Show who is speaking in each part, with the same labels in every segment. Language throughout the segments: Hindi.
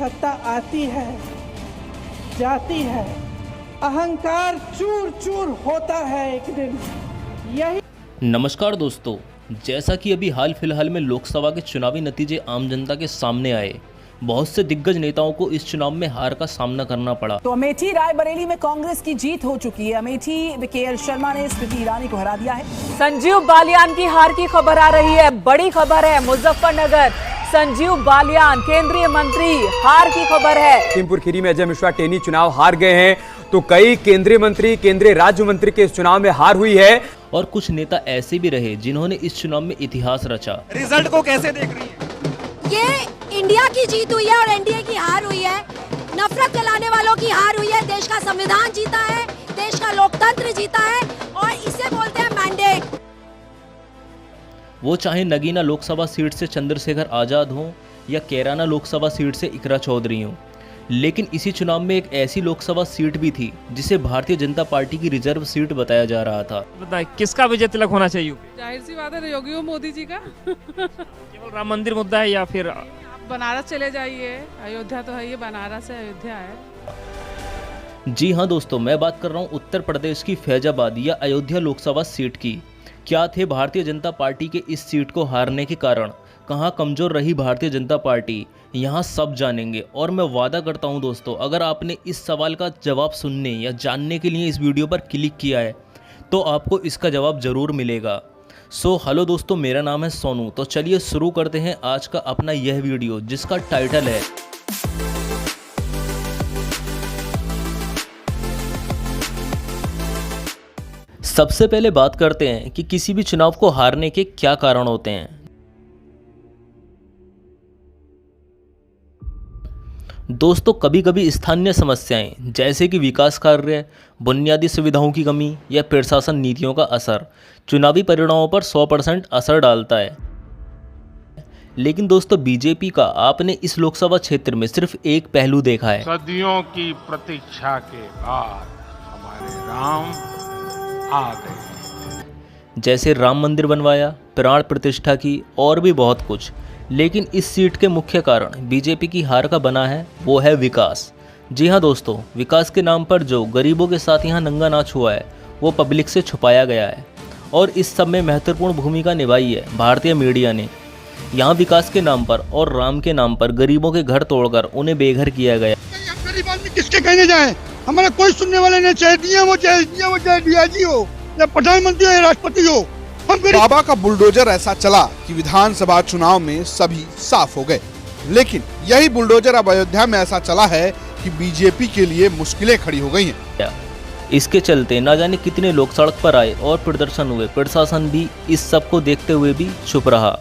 Speaker 1: सत्ता आती है, जाती है, अहंकार चूर चूर होता है एक दिन। यही
Speaker 2: नमस्कार दोस्तों, जैसा कि अभी हाल फिलहाल में लोकसभा के चुनावी नतीजे आम जनता के सामने आए, बहुत से दिग्गज नेताओं को इस चुनाव में हार का सामना करना पड़ा।
Speaker 3: तो अमेठी रायबरेली में कांग्रेस की जीत हो चुकी है। अमेठी के शर्मा ने स्मृति ईरानी को हरा दिया है।
Speaker 4: संजीव बालियान की हार की खबर आ रही है, बड़ी खबर है। मुजफ्फरनगर संजीव बालियान केंद्रीय मंत्री, हार की खबर है।
Speaker 5: लखीमपुर खीरी में अजय मिश्रा टेनी चुनाव हार गए हैं, तो कई केंद्रीय मंत्री, केंद्रीय राज्य मंत्री के इस चुनाव में हार हुई है।
Speaker 2: और कुछ नेता ऐसे भी रहे जिन्होंने इस चुनाव में इतिहास रचा।
Speaker 6: रिजल्ट को कैसे देख रही है?
Speaker 7: ये इंडिया की जीत हुई है और एनडीए की हार हुई है। नफरत फैलाने वालों की हार हुई है। देश का संविधान जीता है, देश का लोकतंत्र जीता है और इसे बोलते हैं मैंडेट।
Speaker 2: वो चाहे नगीना लोकसभा सीट से चंद्रशेखर आजाद हों या कैराना लोकसभा सीट से इकरा चौधरी हों, लेकिन इसी चुनाव में एक ऐसी लोकसभा सीट भी थी जिसे भारतीय जनता पार्टी की रिजर्व सीट बताया जा रहा था।
Speaker 6: बताइए किसका विजय तिलक होना चाहिए?
Speaker 8: जाहिर सी बात है योगी और मोदी जी का।
Speaker 6: केवल राम मंदिर मुद्दा है या फिर
Speaker 8: आप बनारस चले जाइए, अयोध्या तो है, ये बनारस है, अयोध्या है।
Speaker 2: जी हाँ दोस्तों, मैं बात कर रहा हूँ उत्तर प्रदेश की फैजाबाद या अयोध्या लोकसभा सीट की। क्या थे भारतीय जनता पार्टी के इस सीट को हारने के कारण, कहाँ कमजोर रही भारतीय जनता पार्टी, यहाँ सब जानेंगे। और मैं वादा करता हूँ दोस्तों, अगर आपने इस सवाल का जवाब सुनने या जानने के लिए इस वीडियो पर क्लिक किया है तो आपको इसका जवाब ज़रूर मिलेगा। हेलो दोस्तों, मेरा नाम है सोनू। तो चलिए शुरू करते हैं आज का अपना यह वीडियो, जिसका टाइटल है सबसे पहले बात करते हैं कि किसी भी चुनाव को हारने के क्या कारण होते हैं। दोस्तों, कभी कभी स्थानीय समस्याएं जैसे कि विकास कार्य, बुनियादी सुविधाओं की कमी या प्रशासन नीतियों का असर चुनावी परिणामों पर 100% असर डालता है। लेकिन दोस्तों, बीजेपी का आपने इस लोकसभा क्षेत्र में सिर्फ एक पहलू देखा है।
Speaker 9: सदियों की प्रतीक्षा के बाद हमारे राम आ गए।
Speaker 2: जैसे राम मंदिर बनवाया, प्राण प्रतिष्ठा की और भी बहुत कुछ। लेकिन इस सीट के मुख्य कारण बीजेपी की हार का बना है, वो है विकास। जी हाँ दोस्तों, विकास के नाम पर जो गरीबों के साथ यहाँ नंगा नाच हुआ है वो पब्लिक से छुपाया गया है और इस सब में महत्वपूर्ण भूमिका निभाई है भारतीय मीडिया ने। यहाँ विकास के नाम पर और राम के नाम पर गरीबों के घर तोड़कर उन्हें बेघर किया गया।
Speaker 10: गरीब आदमी किसके कहने जाए? हमारा कोई सुनने वाले नहीं, चाहे डीआईजी हो या प्रधानमंत्री हो या राष्ट्रपति हो।
Speaker 11: बाबा का बुलडोजर ऐसा चला कि विधानसभा चुनाव में सभी साफ हो गए, लेकिन यही बुलडोजर अब अयोध्या में ऐसा चला है कि बीजेपी के लिए मुश्किलें खड़ी हो गई हैं।
Speaker 2: इसके चलते ना जाने कितने लोग सड़क पर आए और प्रदर्शन हुए। प्रशासन भी इस सब को देखते हुए भी चुप रहा।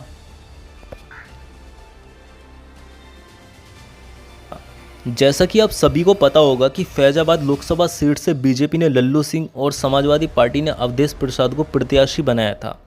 Speaker 2: जैसा कि आप सभी को पता होगा कि फैजाबाद लोकसभा सीट से बीजेपी ने लल्लू सिंह और समाजवादी पार्टी ने अवधेश प्रसाद को प्रत्याशी बनाया था।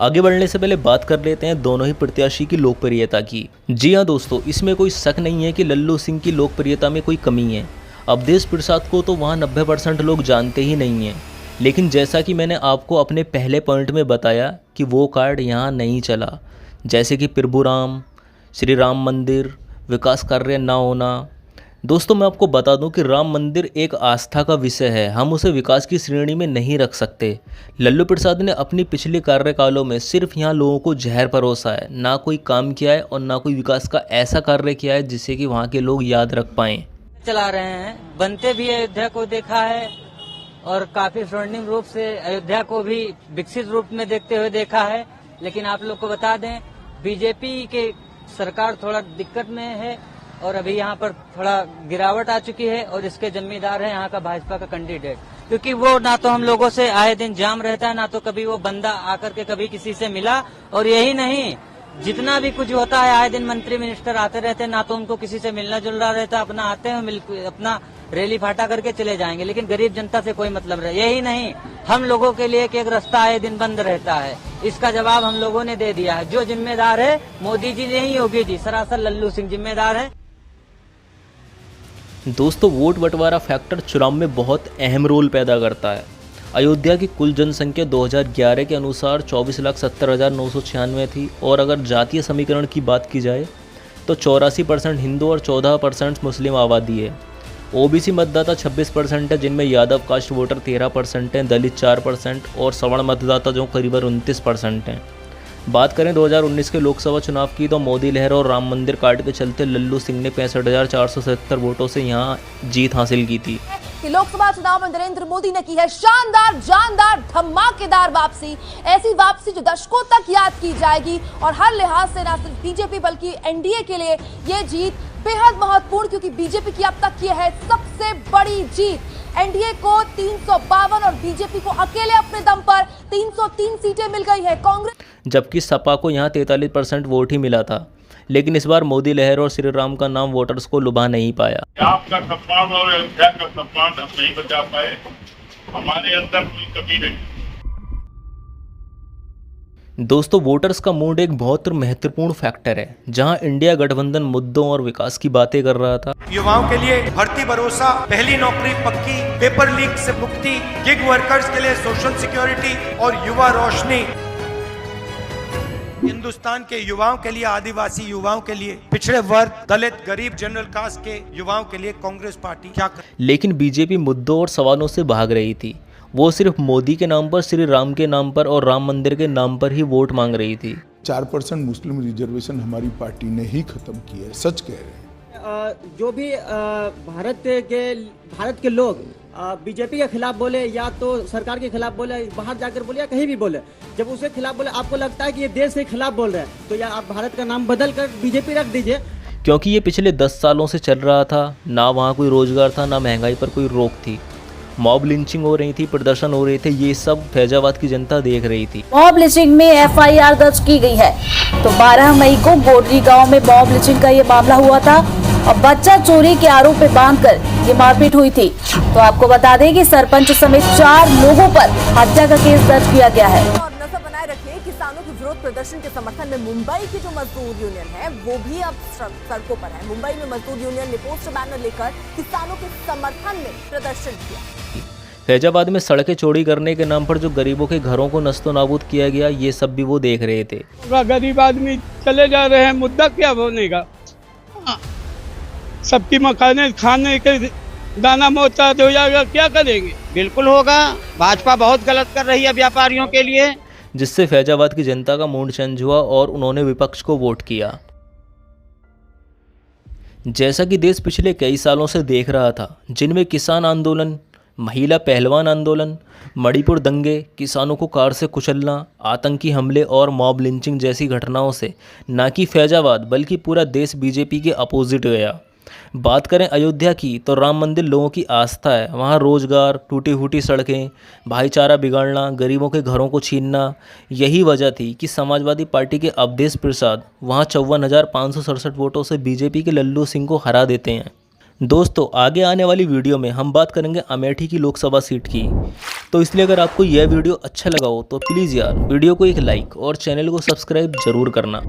Speaker 2: आगे बढ़ने से पहले बात कर लेते हैं दोनों ही प्रत्याशी की लोकप्रियता की। जी हाँ दोस्तों, इसमें कोई शक नहीं है कि लल्लू सिंह की लोकप्रियता में कोई कमी है। अवधेश प्रसाद को तो वहाँ 90% लोग जानते ही नहीं हैं। लेकिन जैसा कि मैंने आपको अपने पहले पॉइंट में बताया कि वो कार्ड यहाँ नहीं चला, जैसे कि प्रभुराम, श्री राम मंदिर, विकास कार्य ना होना। दोस्तों, मैं आपको बता दूं कि राम मंदिर एक आस्था का विषय है, हम उसे विकास की श्रेणी में नहीं रख सकते। लल्लू प्रसाद ने अपनी पिछले कार्यकालों में सिर्फ यहाँ लोगों को जहर परोसा है, ना कोई काम किया है और ना कोई विकास का ऐसा कार्य किया है जिससे कि वहाँ के लोग याद रख पाएं।
Speaker 12: चला रहे हैं, बनते भी अयोध्या को देखा है और काफी स्वर्णिम रूप से अयोध्या को भी विकसित रूप में देखते हुए देखा है। लेकिन आप लोग को बता दें, बीजेपी के सरकार थोड़ा दिक्कत में है और अभी यहाँ पर थोड़ा गिरावट आ चुकी है और इसके जिम्मेदार है यहाँ का भाजपा का कैंडिडेट, क्योंकि वो ना तो हम लोगों से आए दिन जाम रहता है, ना तो कभी वो बंदा आकर के कभी किसी से मिला। और यही नहीं, जितना भी कुछ होता है आए दिन मंत्री मिनिस्टर आते रहते हैं, ना तो उनको किसी से मिलना जुलना रहता, अपना आते हैं अपना रैली फाटा करके चले जाएंगे, लेकिन गरीब जनता से कोई मतलब नहीं। यही नहीं, हम लोगों के लिए एक रास्ता आए दिन बंद रहता है, इसका जवाब हम लोगों ने दे दिया है। जो जिम्मेदार है मोदी जी नहीं, योगी जी, सरासर लल्लू सिंह जिम्मेदार है।
Speaker 2: दोस्तों, वोट बंटवारा फैक्टर चुनाव में बहुत अहम रोल पैदा करता है। अयोध्या की कुल जनसंख्या 2011 के अनुसार 24,70,996 थी और अगर जातीय समीकरण की बात की जाए तो 84% हिंदू और 14% मुस्लिम आबादी है। ओबीसी मतदाता 26% है, जिनमें यादव कास्ट वोटर 13% हैं, दलित 4% और सवर्ण मतदाता जो करीबन 29% हैं। बात करें 2019 के लोकसभा चुनाव की तो मोदी लहर और राम मंदिर कांड के चलते लल्लू सिंह ने 65,477 वोटों से यहां जीत हासिल की थी।
Speaker 13: कि लोकसभा चुनाव में नरेंद्र मोदी ने की है शानदार, जानदार, धमाकेदार वापसी। ऐसी वापसी जो दशकों तक याद की जाएगी और हर लिहाज से न सिर्फ बीजेपी बल्कि एनडीए के लिए ये जीत बेहद महत्वपूर्ण, क्योंकि बीजेपी की अब तक की है सबसे बड़ी जीत। एनडीए को 352 और बीजेपी को अकेले अपने दम पर 303 सीटें मिल गई है। कांग्रेस
Speaker 2: जबकि सपा को यहां 43% वोट ही मिला था, लेकिन इस बार मोदी लहर और श्री राम का नाम वोटर्स को लुभा नहीं पाया।
Speaker 9: आपका सम्मान और अयोध्या का सम्मान हम नहीं बचा पाए, हमारे अंदर कोई कमी नहीं।
Speaker 2: दोस्तों, वोटर्स का मूड एक बहुत महत्वपूर्ण फैक्टर है। जहां इंडिया गठबंधन मुद्दों और विकास की बातें कर रहा था,
Speaker 14: युवाओं के लिए भर्ती भरोसा, पहली नौकरी पक्की, पेपर लीक से मुक्ति, गिग वर्कर्स के लिए सोशल सिक्योरिटी और युवा रोशनी, हिंदुस्तान के युवाओं के लिए, आदिवासी युवाओं के लिए, पिछड़े वर्ग, दलित, गरीब, जनरल कास्ट के युवाओं के लिए कांग्रेस पार्टी क्या कर।
Speaker 2: लेकिन बीजेपी मुद्दों और सवालों से भाग रही थी। वो सिर्फ मोदी के नाम पर, श्री राम के नाम पर और राम मंदिर के नाम पर ही वोट मांग रही थी।
Speaker 15: 4% मुस्लिम रिजर्वेशन हमारी पार्टी ने ही खत्म किया है, सच कह रहे हैं।
Speaker 16: जो भी भारत के लोग बीजेपी के खिलाफ बोले या तो सरकार के खिलाफ बोले, बाहर जाकर बोले या कहीं भी बोले, जब उसके खिलाफ बोले आपको लगता है कि ये देश के खिलाफ बोल रहे हैं, तो या आप भारत का नाम बदल कर बीजेपी रख दीजिए।
Speaker 2: क्योंकि ये पिछले 10 सालों से चल रहा था। ना वहाँ कोई रोजगार था, ना महंगाई पर कोई रोक थी। मॉब लिंचिंग हो रही थी, प्रदर्शन हो रहे थे, ये सब फैजाबाद की जनता देख रही थी।
Speaker 13: मॉब लिंचिंग में एफआईआर दर्ज की गई है। तो 12 मई को गोडरी गांव में मॉब लिंचिंग का ये मामला हुआ था और बच्चा चोरी के आरोप में बांधकर ये मारपीट हुई थी। तो आपको बता दें कि सरपंच समेत 4 लोगों पर हत्या का केस दर्ज किया गया है।
Speaker 17: और नजर बनाए रखें, किसानों के विरोध प्रदर्शन के समर्थन में मुंबई की जो मजदूर यूनियन है वो भी अब सड़कों पर है। मुंबई में मजदूर यूनियन ने पोस्टर बैनर लेकर किसानों के समर्थन में प्रदर्शन किया।
Speaker 2: फैजाबाद में सड़कें चौड़ी करने के नाम पर जो गरीबों के घरों को नस्तो नाबूद किया गया, ये सब भी वो देख रहे थे।
Speaker 10: गरीब आदमी चले जा रहे हैं, मुद्दा क्या होने का? सबकी मकाने खाने के दाना मोहताज हो जाएगा, क्या करेंगे?
Speaker 16: बिल्कुल होगा। भाजपा बहुत गलत कर रही है व्यापारियों के लिए,
Speaker 2: जिससे फैजाबाद की जनता का मूड चेंज हुआ और उन्होंने विपक्ष को वोट किया। जैसा कि देश पिछले कई सालों से देख रहा था, जिनमें किसान आंदोलन, महिला पहलवान आंदोलन, मणिपुर दंगे, किसानों को कार से कुचलना, आतंकी हमले और मॉब लिंचिंग जैसी घटनाओं से न कि फैजाबाद बल्कि पूरा देश बीजेपी के अपोजिट गया। बात करें अयोध्या की तो राम मंदिर लोगों की आस्था है। वहाँ रोजगार, टूटी फूटी सड़कें, भाईचारा बिगाड़ना, गरीबों के घरों को छीनना, यही वजह थी कि समाजवादी पार्टी के अवधेश प्रसाद वहाँ 54,567 वोटों से बीजेपी के लल्लू सिंह को हरा देते हैं। दोस्तों, आगे आने वाली वीडियो में हम बात करेंगे अमेठी की लोकसभा सीट की। तो इसलिए अगर आपको यह वीडियो अच्छा लगा हो तो प्लीज़ यार वीडियो को एक लाइक और चैनल को सब्सक्राइब जरूर करना।